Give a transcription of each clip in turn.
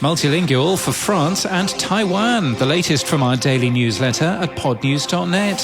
multilingual for France and Taiwan. The latest from our daily newsletter at podnews.net.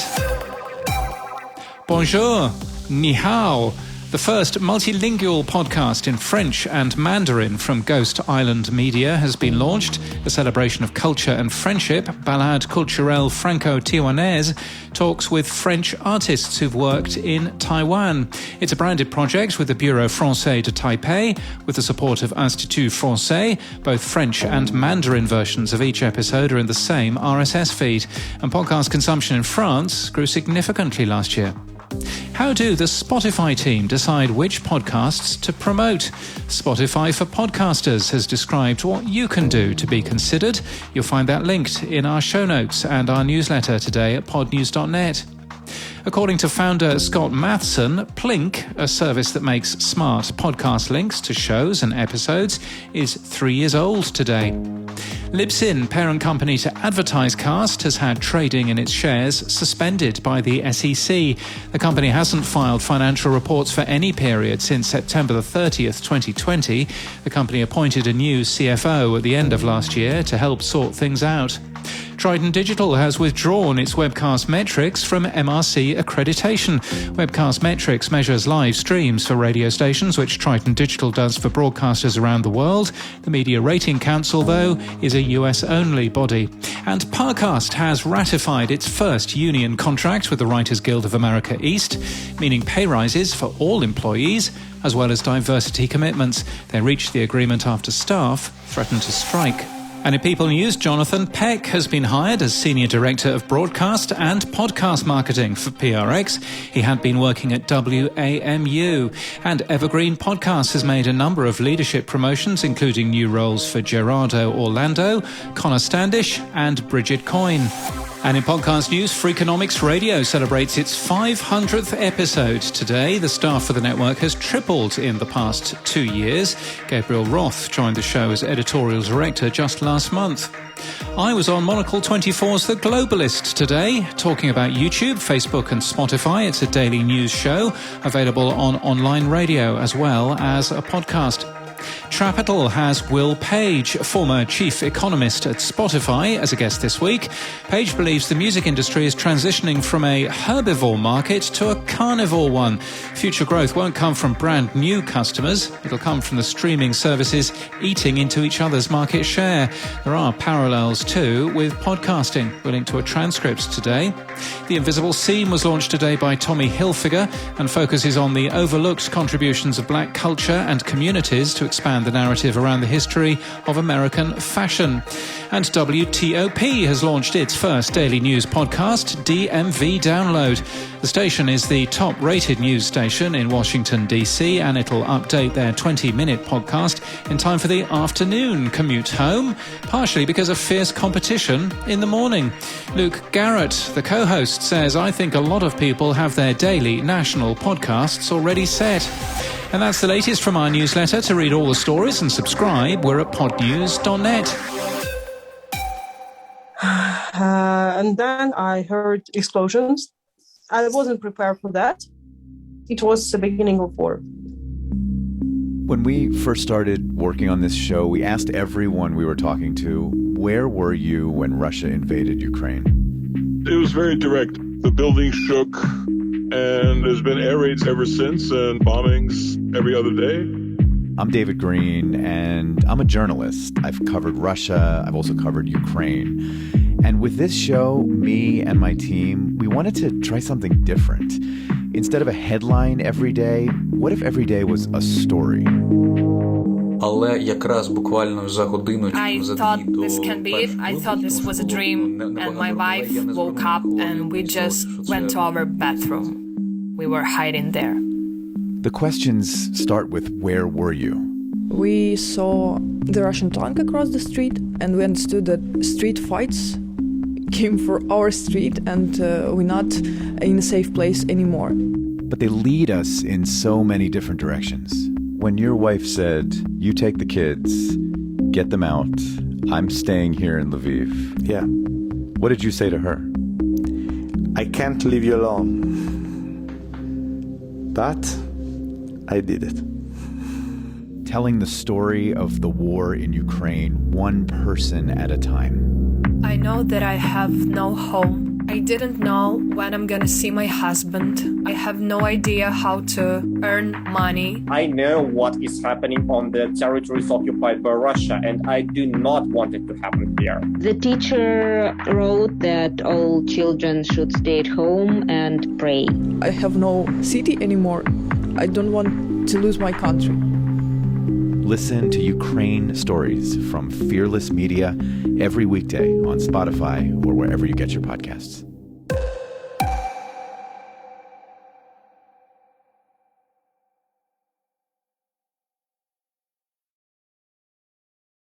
Bonjour, ni hao. The first multilingual podcast in French and Mandarin from Ghost Island Media has been launched. A celebration of culture and friendship, Balade Culturelle Franco-Taiwanaise talks with French artists who've worked in Taiwan. It's a branded project with the Bureau Français de Taipei, with the support of Institut Français. Both French and Mandarin versions of each episode are in the same RSS feed. And podcast consumption in France grew significantly last year. How do the Spotify team decide which podcasts to promote? Spotify for Podcasters has described what you can do to be considered. You'll find that linked in our show notes and our newsletter today at podnews.net. According to founder Scott Matheson, Plink, a service that makes smart podcast links to shows and episodes, is 3 years old today. Libsyn, parent company to AdvertiseCast, has had trading in its shares suspended by the SEC. The company hasn't filed financial reports for any period since September the 30th, 2020. The company appointed a new CFO at the end of last year to help sort things out. Triton Digital has withdrawn its webcast metrics from MRC accreditation. Webcast metrics measures live streams for radio stations, which Triton Digital does for broadcasters around the world. The Media Rating Council, though, is a US-only body. And Parcast has ratified its first union contract with the Writers Guild of America East, meaning pay rises for all employees, as well as diversity commitments. They reached the agreement after staff threatened to strike. And in People News, Jonathan Peck has been hired as Senior Director of Broadcast and Podcast Marketing for PRX. He had been working at WAMU. And Evergreen Podcasts has made a number of leadership promotions, including new roles for Gerardo Orlando, Connor Standish and Bridget Coyne. And in podcast news, Freakonomics Radio celebrates its 500th episode today. The staff for the network has tripled in the past 2 years. Gabriel Roth joined the show as editorial director just last month. I was on Monocle 24's The Globalist today, talking about YouTube, Facebook and Spotify. It's a daily news show available on online radio as well as a podcast. Trapital has Will Page, former chief economist at Spotify, as a guest this week. Page believes the music industry is transitioning from a herbivore market to a carnivore one. Future growth won't come from brand new customers. It'll come from the streaming services eating into each other's market share. There are parallels too with podcasting. We're linked to a transcript today. The Invisible Seam was launched today by Tommy Hilfiger and focuses on the overlooked contributions of black culture and communities to expand the narrative around the history of American fashion. And WTOP has launched its first daily news podcast, DMV Download. The station is the top-rated news station in Washington, D.C., and it'll update their 20-minute podcast in time for the afternoon commute home, partially because of fierce competition in the morning. Luke Garrett, the co-host, says, "I think a lot of people have their daily national podcasts already set." And that's the latest from our newsletter. To read all the stories and subscribe, we're at podnews.net. And then I heard explosions. I wasn't prepared for that. It was the beginning of war. When we first started working on this show, we asked everyone we were talking to, where were you when Russia invaded Ukraine? It was very direct. The building shook, and there's been air raids ever since and bombings every other day. I'm David Green, and I'm a journalist. I've covered Russia. I've also covered Ukraine. And with this show, me and my team, we wanted to try something different. Instead of a headline every day, what if every day was a story? Але якраз буквально за годину I thought this can be it. I thought this was a dream, and my wife woke up and we just went to our bathroom. We were hiding there. The questions start with, where were you? We saw the Russian tank across the street, and we understood that street fights came for our street, and we're not in a safe place anymore. But they lead us in so many different directions. When your wife said, you take the kids, get them out, I'm staying here in Lviv. Yeah. What did you say to her? I can't leave you alone. But I did it. telling the story of the war in Ukraine one person at a time. I know that I have no home. I didn't know when I'm gonna see my husband. I have no idea how to earn money. I know what is happening on the territories occupied by Russia, and I do not want it to happen here. The teacher wrote that all children should stay at home and pray. I have no city anymore. I don't want to lose my country. Listen to Ukraine Stories from Fearless Media every weekday on Spotify or wherever you get your podcasts.